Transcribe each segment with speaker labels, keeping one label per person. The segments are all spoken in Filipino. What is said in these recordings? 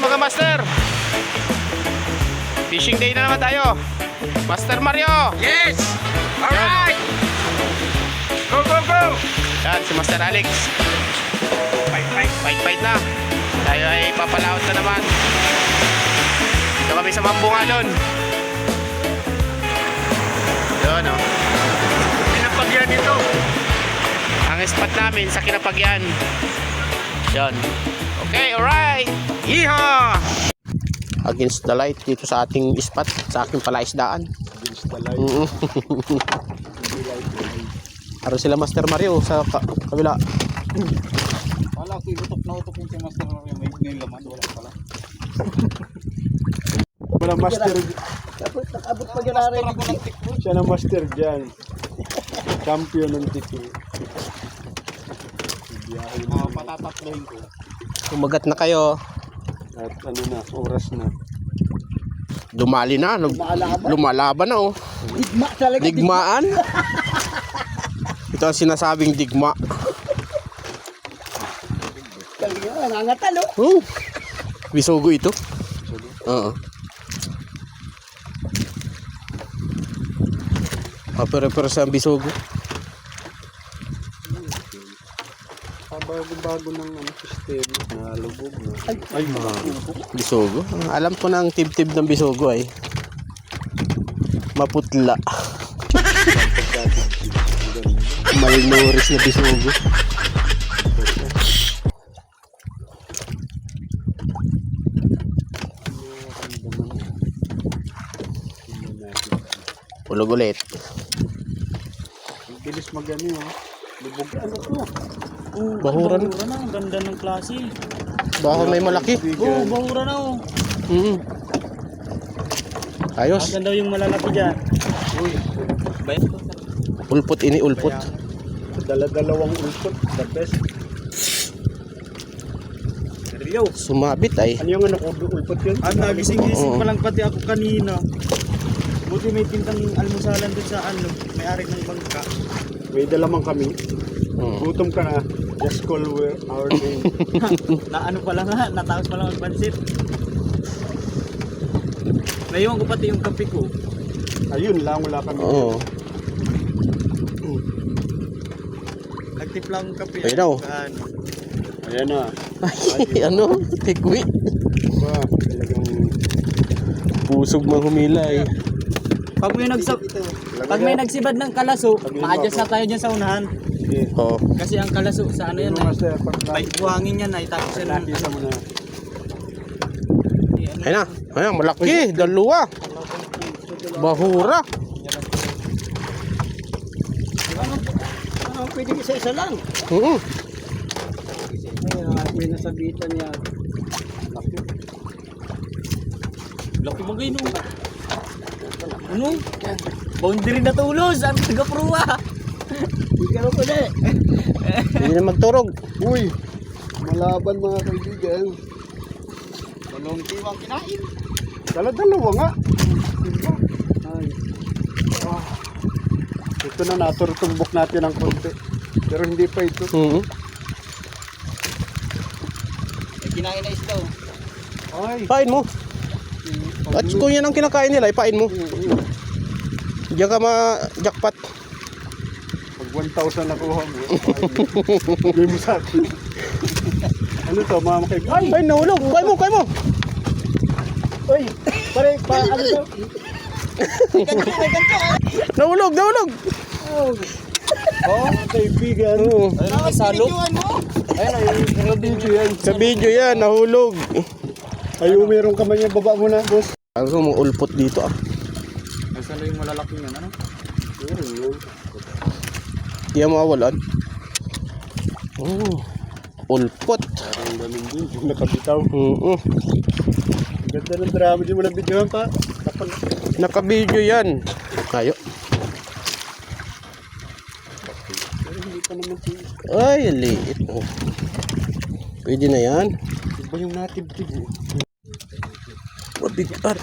Speaker 1: mga master. Fishing day na naman tayo. Master Mario.
Speaker 2: Yes! Alright! Go, go, go!
Speaker 1: Yan, si Master Alex. Fight na. Tayo ay papalaot na naman. Ito kami sa Mambungalon. Yun, oh.
Speaker 2: Pinapagyan ito.
Speaker 1: Ang spot namin sa Kinapagyan. Yan. Okay, alright. Yeehaw! Against the light dito sa ating spot, sa aking palaisdaan.
Speaker 2: Against the light.
Speaker 1: Aron sila Master Mario sa kabila.
Speaker 2: Wala ko, utok na utok yung si Master Mario. May laman, wala pala.
Speaker 3: Wala master.
Speaker 2: Tapos nakabot pa gano'n ako ng tikpo.
Speaker 3: Siya na master dyan. Champion ng tiki.
Speaker 2: Patatatlohin ko.
Speaker 1: Umagat na kayo.
Speaker 3: At ano na, oras na.
Speaker 1: Dumali na. Lumalaban na, oh.
Speaker 2: Digma talaga.
Speaker 1: Digmaan. Ito ang sinasabing digma.
Speaker 2: Talaga, nangangatal, oh.
Speaker 1: Oh. Bisugo ito. Oo. Pero sa bisugo.
Speaker 3: Bago-bago ng ano, system na lubog na.
Speaker 1: Ay, bisugo. Alam ko na ang tib-tib ng bisugo ay maputla. Malnourished na bisugo. Ulog ulit.
Speaker 3: Ang bilis mag-ano, oh. Lubog. Ano to?
Speaker 1: Bahuran.
Speaker 4: Bahura na, ang ganda ng klase.
Speaker 1: Baka may malaki.
Speaker 4: Oo, bahura na oh.
Speaker 1: Ayos.
Speaker 4: Asan daw yung malalaki dyan?
Speaker 3: Uy,
Speaker 4: Bayad ko.
Speaker 1: Ulpot ini ulpot.
Speaker 3: dala-dalawang ulpot. The best.
Speaker 4: Rio.
Speaker 1: Sumabit ay.
Speaker 3: Ano yung ano ko, ulpot yun?
Speaker 4: Nagising-gising
Speaker 1: Oo.
Speaker 4: pa lang pati ako kanina. Buti may tintang almusalan doon sa ano, may-ari ng bangka.
Speaker 3: May dalamang kami.
Speaker 1: Oo.
Speaker 3: Gutom ka na. Just call our name.
Speaker 4: Na ano pa lang ha, nataos pa lang ang pansit. Naiwan ko pati yung kape ko.
Speaker 3: Ayun lang, wala kami.
Speaker 1: Oo.
Speaker 4: Nagtipla ang kape.
Speaker 1: Ayun daw.
Speaker 4: Ano.
Speaker 3: Ayan na.
Speaker 1: Ay, ano? Tigwi.
Speaker 3: Diba? Talagang
Speaker 1: Pusog mang humila eh.
Speaker 4: Pag may nagsibad ng kalaso, ma-adjust na tayo dyan sa unahan.
Speaker 3: sige.
Speaker 1: Oo.
Speaker 4: Kasi ang kalaso sa ano yan
Speaker 3: Ano
Speaker 4: ay,
Speaker 3: master, pag
Speaker 4: may buhangin yan ay tapos yan ang
Speaker 3: nakita mo na.
Speaker 1: Ayun na. Ayun, malaki. Dalawa. Bahura.
Speaker 2: Pwede isa-isa lang.
Speaker 1: Oo.
Speaker 2: May nasabitan niya.
Speaker 4: laki bagay no. Ano? Boundary na tulos, ang taga-pruwa.
Speaker 2: Ikaw ko na.
Speaker 1: Hindi na magturog.
Speaker 3: Uy! Malaban mga kaibigan.
Speaker 2: Dalawang tiwang kinain.
Speaker 3: Dala-dalawa nga. Diba? Ay. Ah. Ito na naturtumbok natin ng konti. Pero hindi pa ito.
Speaker 1: Oo.
Speaker 2: May kinain na isda, oh.
Speaker 3: Ay.
Speaker 1: Pain mo. At kung yan ang kinakain nila, ipain mo. Diyan ka ma-jackpot.
Speaker 3: Pag 1,000 nakuha mo. Hindi mo sa akin. Ano to mga kaibigan?
Speaker 1: Ay, nahulog. Kay mo.
Speaker 3: Uy! Pare, ano to?
Speaker 1: Nahulog.
Speaker 3: Oh, mga kaibigan.
Speaker 1: Oo.
Speaker 4: Ayun ang salo.
Speaker 3: Ayun, ay, video yan.
Speaker 1: Sa video yan, nahulog.
Speaker 3: Ay, meron ka man yan. Baba mo na, boss.
Speaker 1: Ako mo ulpot dito ah.
Speaker 4: Ang salo yung malalaking yan, ano?
Speaker 1: Di mo mawalan. Oh. Ulpot.
Speaker 3: Parang ganun din. Nakabitaw.
Speaker 1: Oo.
Speaker 3: Ganda ng drama. Di mo na videohan pa. Kapal.
Speaker 1: Naka-video yan. Tayo.
Speaker 3: Pero hindi pa naman siya.
Speaker 1: Ay, liit. Oh. Pwede na yan.
Speaker 3: Iba yung native tig eh.
Speaker 1: Mabigat.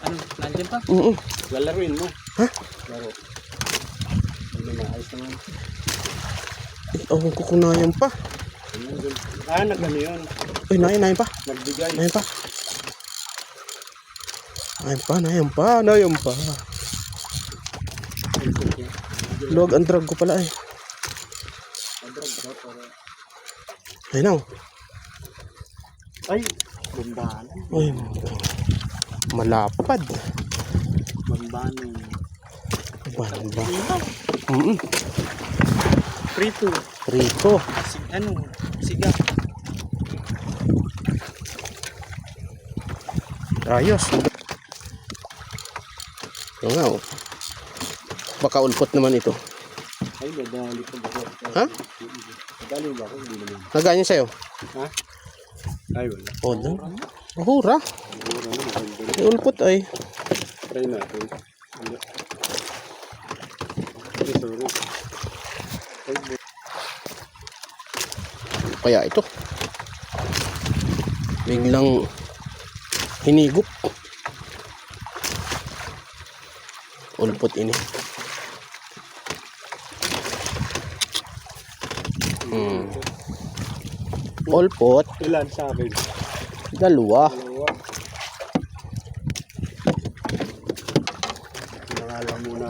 Speaker 4: Ano? Nandiyan pa?
Speaker 1: Oo.
Speaker 3: Lalaruin mo.
Speaker 1: Ha?
Speaker 3: Laro. Hindi na maayos naman.
Speaker 1: Ako kukunayan pa.
Speaker 3: Ah, nagano yun.
Speaker 1: Uy, nayan pa.
Speaker 3: Nagbigay.
Speaker 1: Nayan pa. Nayan pa. Luwag ang drag ko pala eh. Ayun na.
Speaker 3: Ay, bumbahan.
Speaker 1: Uy, malapad.
Speaker 3: Bumbahan.
Speaker 1: Bamba.
Speaker 4: Prito.
Speaker 1: Prito.
Speaker 4: Siga.
Speaker 1: Ayos. Oo nga oh. Baka ulpot naman ito.
Speaker 3: Ay, nadali ko ba?
Speaker 1: Ha?
Speaker 3: Nadali ba ako? Hindi naman.
Speaker 1: Naganyan sa'yo?
Speaker 3: Ha? Ay, wala.
Speaker 1: O, lang. Mahura. May ulpot ay.
Speaker 3: Try natin. Ano? Ay, sorry. Ay,
Speaker 1: Kaya ito. Biglang hinigop. Ulpot ini. Ulpot.
Speaker 3: ilan sa akin?
Speaker 1: Dalawa.
Speaker 3: Dalawa. Nangalang muna.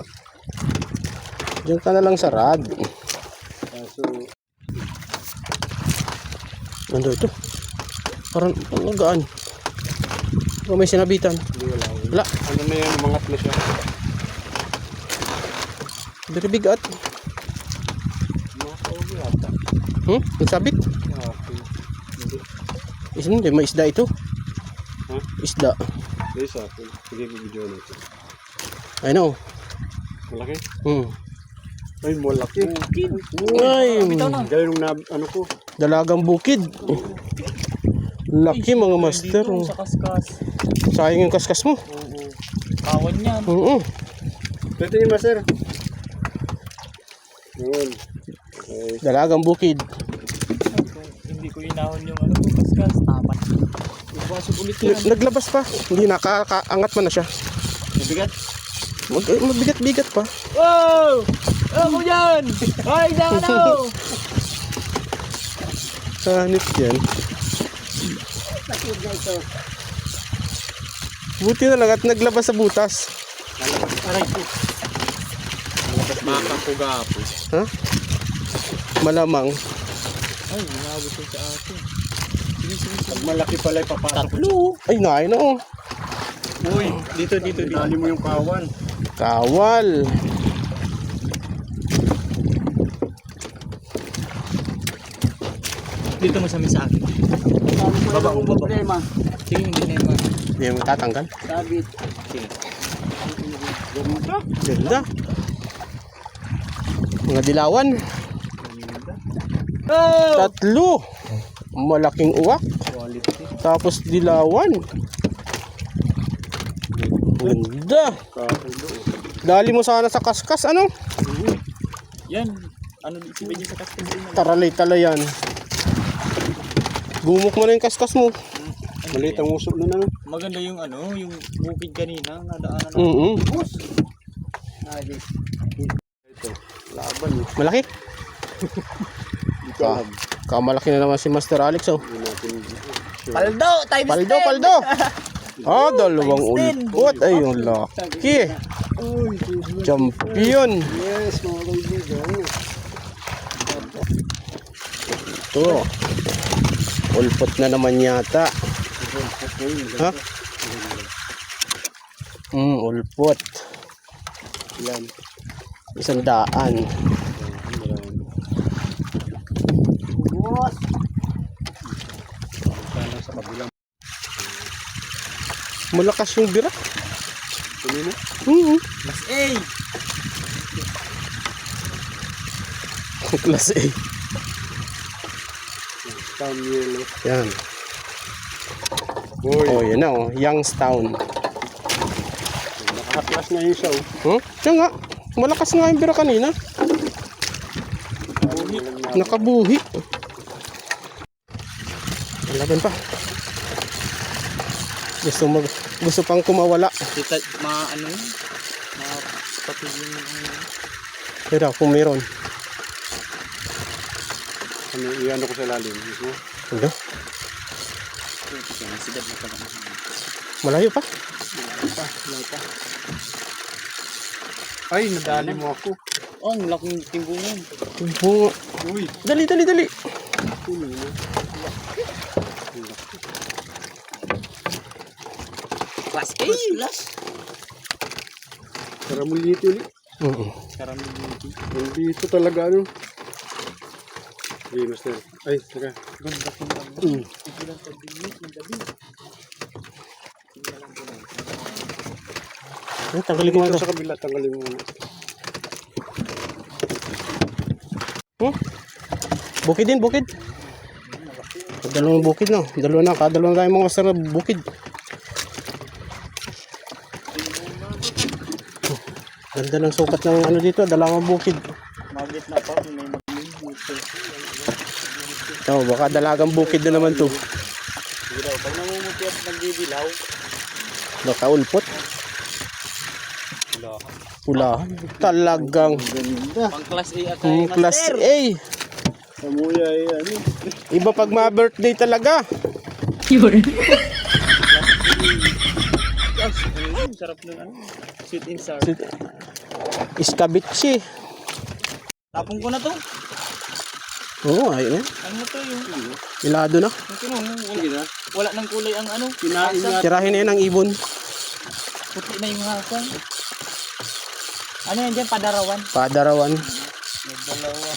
Speaker 1: Diyan ka na lang sa rad.
Speaker 3: Kaso,
Speaker 1: Ano ito? Parang nagaan. O may sinabitan.
Speaker 3: hindi wala.
Speaker 1: Wala.
Speaker 3: Ano na yan? Umangat na siya.
Speaker 1: Very bigat.
Speaker 3: Mga kauwi ata.
Speaker 1: Nagsabit.
Speaker 3: Hindi.
Speaker 1: Hindi, may isda ito.
Speaker 3: Ha?
Speaker 1: Isda.
Speaker 3: Hindi sa akin. Sige, video natin.
Speaker 1: I know.
Speaker 3: Malaki?
Speaker 1: Ay,
Speaker 3: Ay, malaki.
Speaker 1: Ay,
Speaker 3: Gaya nung ano ko.
Speaker 1: dalagang bukid. Laki mga master.
Speaker 4: Dito sa kaskas.
Speaker 1: Sayang yung kaskas mo.
Speaker 4: Oo. Kawan yan.
Speaker 1: Oo.
Speaker 3: Pwede yun, master. Yun. Okay.
Speaker 1: Dalagang bukid.
Speaker 4: Hindi ko inahon yung kaskas. Tapat. Nabasok ulit yan.
Speaker 1: Naglabas pa. Hindi nakakaangat man na siya.
Speaker 3: Mabigat?
Speaker 1: Mabigat-bigat pa.
Speaker 4: Wow! Ako yan! Ay, ano?
Speaker 1: Sanit yan. Buti na lang at naglabas sa butas.
Speaker 3: Aray ko. Makapugapo.
Speaker 1: Ha? Malamang.
Speaker 4: Ay, inabot yun sa atin.
Speaker 3: Pag malaki pala ipapasok.
Speaker 4: Tatlo!
Speaker 1: Ay, naay na oh.
Speaker 4: Uy, dito.
Speaker 3: Dali mo yung kawan.
Speaker 1: Kawal.
Speaker 4: Dito mo sa akin.
Speaker 3: Baba mo problema.
Speaker 4: Sige, hindi na yun.
Speaker 1: Hindi mo tatanggal.
Speaker 3: Sabit.
Speaker 1: Ganda. Mga dilawan.
Speaker 4: Oh!
Speaker 1: Tatlo. Malaking uwak.
Speaker 3: Quality.
Speaker 1: Tapos dilawan. Ganda.
Speaker 3: Kaulo.
Speaker 1: Dali mo sana sa kaskas, ano?
Speaker 4: Yan. Ano, si Benji sa kaskas din.
Speaker 1: Taralay-talay yan. Gumok mo na yung kaskas mo.
Speaker 3: Maliit ang uso nun ano.
Speaker 4: Maganda yung yung bukid kanina. Nadaanan na.
Speaker 3: Ito. Laban eh.
Speaker 1: Malaki?
Speaker 3: Hindi ko alam.
Speaker 1: Kamalaki na naman si Master Alex, oh.
Speaker 3: Hindi natin sure.
Speaker 4: Paldo! Times
Speaker 1: Paldo! Dalawang ulpot. Ay, yung laki. Champion.
Speaker 3: Yes, mga kaibigan.
Speaker 1: Ito. Ulpot na naman yata. Ha? Ulpot.
Speaker 3: Ilan?
Speaker 1: 100.
Speaker 3: Boss! Sana sa kabilang.
Speaker 1: Malakas yung bira.
Speaker 3: Tumino?
Speaker 4: Mas A!
Speaker 1: Class A.
Speaker 3: Town yellow.
Speaker 1: Yan.
Speaker 3: Uy,
Speaker 1: Oh, yan na, oh. Youngstown.
Speaker 3: nakahaklas na yung isa oh.
Speaker 1: Siya nga. Malakas nga yung bira kanina. Nakabuhi. Laban pa. Gusto pang kumawala.
Speaker 4: Kita, patid yung
Speaker 1: Pero kung meron.
Speaker 3: Ano, iyan ko sa lalim. Mismo?
Speaker 1: Ano? Malayo pa.
Speaker 3: Wala pa. Ay, nadali mo ako.
Speaker 4: Oh, ang laking timbungan.
Speaker 1: Oo.
Speaker 3: Uy,
Speaker 1: Dali.
Speaker 3: kulang na.
Speaker 4: Class A. Class.
Speaker 3: Karamulito ulit.
Speaker 1: Oo.
Speaker 4: Karamiliti.
Speaker 3: Nandito talaga ano. Hey, master. Ay, teka.
Speaker 4: Ganda ko lang. Ilan sa bilis ng gabi.
Speaker 1: Tanggalin ko
Speaker 3: Dito
Speaker 1: ito.
Speaker 3: sa kabila, tanggalin mo muna.
Speaker 1: Bukid din, bukid. Dalawang bukid no. Kadalawa na tayong mga master na bukid. Ganda ng sukat ng ano dito, dalawang bukid.
Speaker 4: Magit na pa, may maglilito.
Speaker 1: Oh, baka dalagang bukid na naman to.
Speaker 4: Sige daw, pag namumuti at nagdidilaw,
Speaker 1: Baka ulpot. Pula. Talagang
Speaker 4: pang class A at
Speaker 1: class A.
Speaker 3: Kamuya ay ano.
Speaker 1: Iba pag ma-birthday talaga.
Speaker 4: Sarap ng ano, sweet and sour.
Speaker 1: Iskabitsi.
Speaker 4: Tapong ko na to.
Speaker 1: Oo, ayun eh.
Speaker 4: Ano to yung
Speaker 1: Ilado na.
Speaker 4: wala nang kulay ang ano.
Speaker 3: Kinain
Speaker 4: hasa.
Speaker 3: na.
Speaker 1: Tirahin na yun ang ibon.
Speaker 4: Puti na yung hasang. Ano yan dyan? Padarawan.
Speaker 1: Padarawan.
Speaker 4: May dalawa.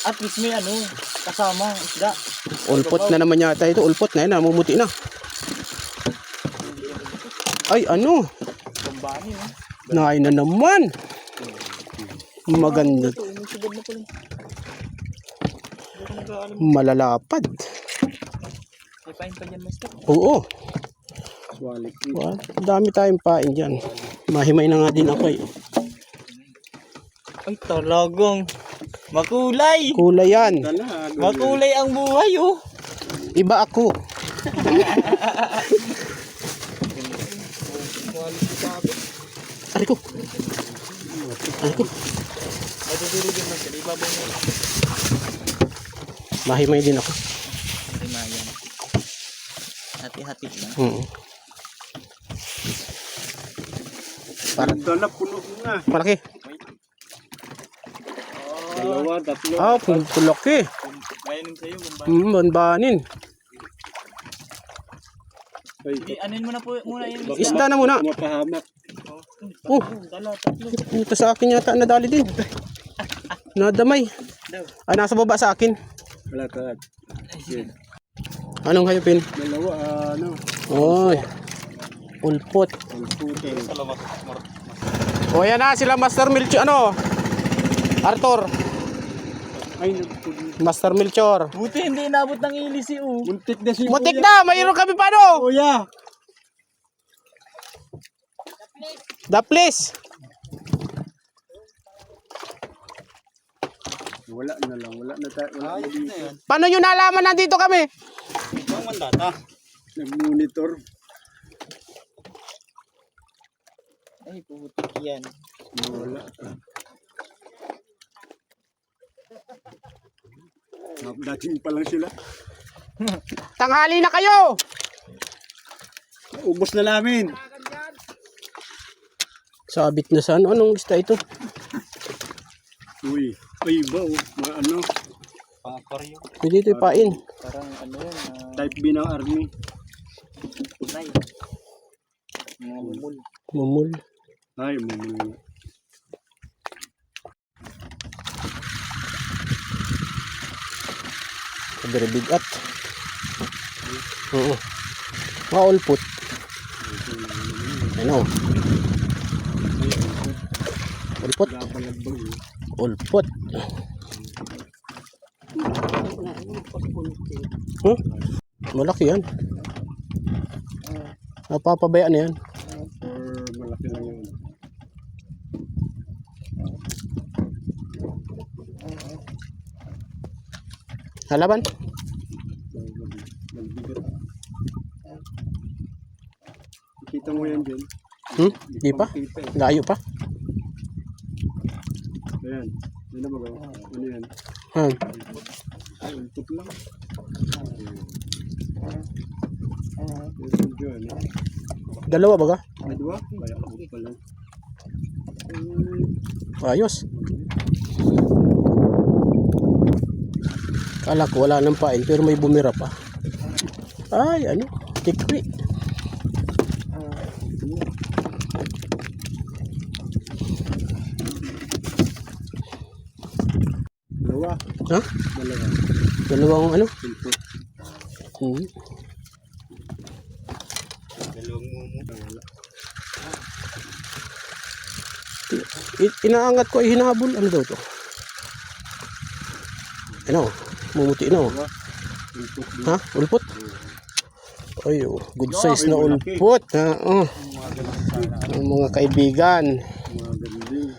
Speaker 4: At least may ano, kasama, isda.
Speaker 1: Ulpot na naman yata ito. Ulpot na yun. Namumuti na. Ay, ano?
Speaker 4: Gambani, no?
Speaker 1: Naay na naman. Maganda.
Speaker 4: Ito, umusugod na pala. Hindi ko nag-aalam.
Speaker 1: Malalapad.
Speaker 4: May pain pa dyan, master.
Speaker 1: Oo.
Speaker 3: Swalik.
Speaker 1: Well, dami tayong pain dyan. Mahimay na nga din ako eh.
Speaker 4: Ay, talagang makulay.
Speaker 1: Kulay yan.
Speaker 4: Makulay ang buhay, oh.
Speaker 1: Iba ako. Aray ko.
Speaker 4: Ay, tuturo din, master. Ibabaw mo.
Speaker 1: Mahimay din ako.
Speaker 4: Ay, mayan. Hati-hati na.
Speaker 1: Parang
Speaker 3: Dala, puno na.
Speaker 1: malaki.
Speaker 3: Dalawa, tatlo.
Speaker 1: Ah, pulaki.
Speaker 4: Mayanin sa'yo, gambani.
Speaker 1: Banbanin.
Speaker 3: Ay,
Speaker 4: Anin mo na po muna yun.
Speaker 1: Isda na muna.
Speaker 3: mapahamak.
Speaker 1: Oh,
Speaker 4: Dala, tatlo.
Speaker 1: ito sa akin yata nadali din. Nadamay. Ay, nasa baba sa akin.
Speaker 3: Wala ka.
Speaker 1: Anong hayupin?
Speaker 3: Dalawa, ano.
Speaker 1: Oy. Ulpot.
Speaker 3: Ang puto.
Speaker 1: O yan na sila Master Melchor. Ano? Arthur.
Speaker 3: Ay, nagpuno.
Speaker 1: Master Melchor.
Speaker 4: Buti hindi inabot ng ilis si U.
Speaker 3: Muntik na si
Speaker 1: Mutik
Speaker 3: Kuya.
Speaker 1: na. Mayroon kami pa no.
Speaker 3: Kuya.
Speaker 1: The place.
Speaker 3: Wala na lang. Wala na tayo. Wala na dito.
Speaker 1: Paano nyo nalaman nandito kami?
Speaker 4: Ang mandata.
Speaker 3: Nag-monitor.
Speaker 4: Ay, putik yan.
Speaker 3: Wala. Dating pa lang sila.
Speaker 1: Tanghali na kayo.
Speaker 3: Ubos na namin.
Speaker 1: Sabit na saan? Anong isda ito?
Speaker 3: Uy. Ay, iba oh. Ano?
Speaker 4: Pang-aquarium.
Speaker 1: Pwede ito ipain.
Speaker 4: Parang ano yun,
Speaker 3: Type B ng army.
Speaker 4: tunay. Mga mumul.
Speaker 1: Mumul.
Speaker 3: Ay, mamuli.
Speaker 1: Very big at. Oo. Mga ulpot. Ano? Ulpot.
Speaker 3: Labang-labang eh.
Speaker 1: Ulpot. Huh? Malaki yan. Napapabayaan na yan.
Speaker 3: Or malaki lang yun.
Speaker 1: Halaban?
Speaker 3: Magbigat. Kita mo yan dyan.
Speaker 1: Di pa?
Speaker 3: Kita eh.
Speaker 1: Layo pa?
Speaker 3: Ayan. Yan na ba? Ano yan?
Speaker 1: Ha?
Speaker 3: Ay, ultot lang.
Speaker 1: Dalawa ba ka?
Speaker 3: May dua? Kaya ako pala.
Speaker 1: Ayos. Kala ko wala nang pain pero may bumira pa. Ay, ano? Tikri.
Speaker 3: Dalawa.
Speaker 1: Ha?
Speaker 3: Dalawa.
Speaker 1: Dalawang ano?
Speaker 3: Silpo.
Speaker 1: Hmm.
Speaker 3: Dalawang mumu. Wala.
Speaker 1: Inaangat ko ay hinahabol. Ano daw to? Ano? Mumuti na.
Speaker 3: Dalawa. Silpo.
Speaker 1: Ha? Ulpot? Ay, oh, good size na
Speaker 3: may malaki.
Speaker 1: ulpot. Ha? Oh. Ang mga kaibigan.
Speaker 3: Mga ganding.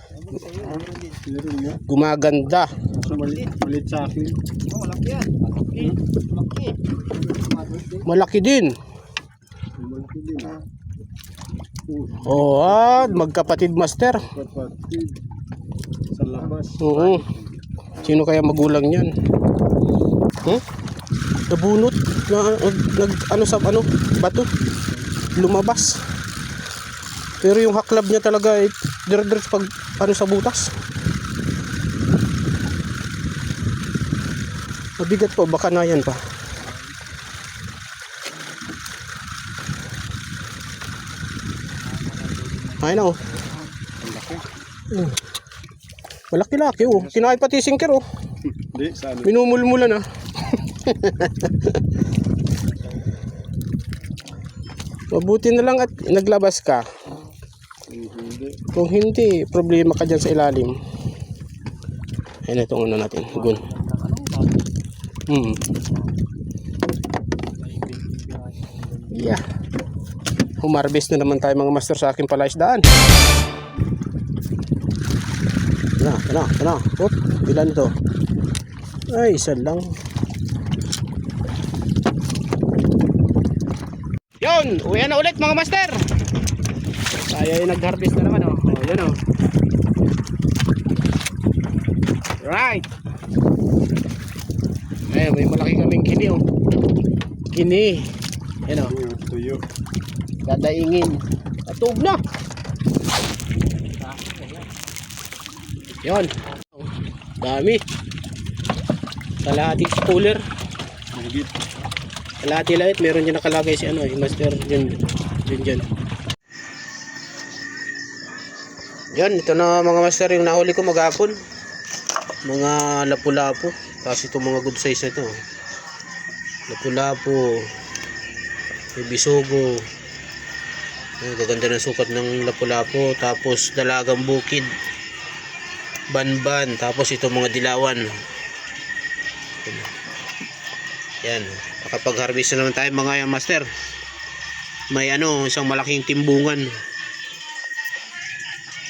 Speaker 3: Meron nga.
Speaker 1: Gumaganda.
Speaker 3: So malit sa akin.
Speaker 4: Malaki yan. Malaki.
Speaker 1: Malaki din.
Speaker 3: Malaki din.
Speaker 1: Oh, magkapatid master.
Speaker 3: Kapatid. Sa labas.
Speaker 1: Oo. Sino kaya magulang niyan? Huh? Nabunot na ano sa ano bato lumabas. Pero yung haklab niya talaga ay dire-diretso pag ano sa butas. Mabigat po, baka na yan pa. Ay na oh. Malaki-laki oh. Kinain pati singker oh.
Speaker 3: Hindi, sa ano?
Speaker 1: Minumulmulan ah. Mabuti na lang at naglabas ka.
Speaker 3: Hindi.
Speaker 1: Kung hindi, problema ka dyan sa ilalim. Ayan itong ano natin. Gun. Yeah. Humarbest na naman tayo mga master sa aking palaisdaan. Tana. Op, ilan ito? Ay, isa lang. Yun, uwi na ulit mga master. Tayo ay nag-harvest na naman oh. Oh, yun oh. Right. Ay, may malaki kaming kini oh. Kini. Yan oh.
Speaker 3: Tuyo.
Speaker 1: Dadaingin. Atog na. Yun. Dami. Kalahati cooler.
Speaker 3: Mahigit.
Speaker 1: Kalahati light. Meron dyan nakalagay si ano. Yung master dyan. Dyan. Yan. Ito na mga master yung nahuli ko maghapon. Mga lapu-lapu. Tapos itong mga good size na ito. Lapu-lapu. May bisogo. Ang gaganda ng sukat ng lapu-lapu. Tapos dalagang bukid. Banban. Tapos itong mga dilawan. Yan. Nakapag-harvest na naman tayo mga master. May ano, isang malaking timbungan.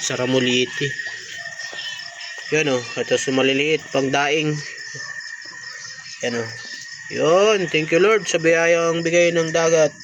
Speaker 1: Sa Ramuliti. Yan o. Ito sa maliliit. Pang daing. Yan o. Yun. Thank you Lord sa biyayang bigay ng dagat.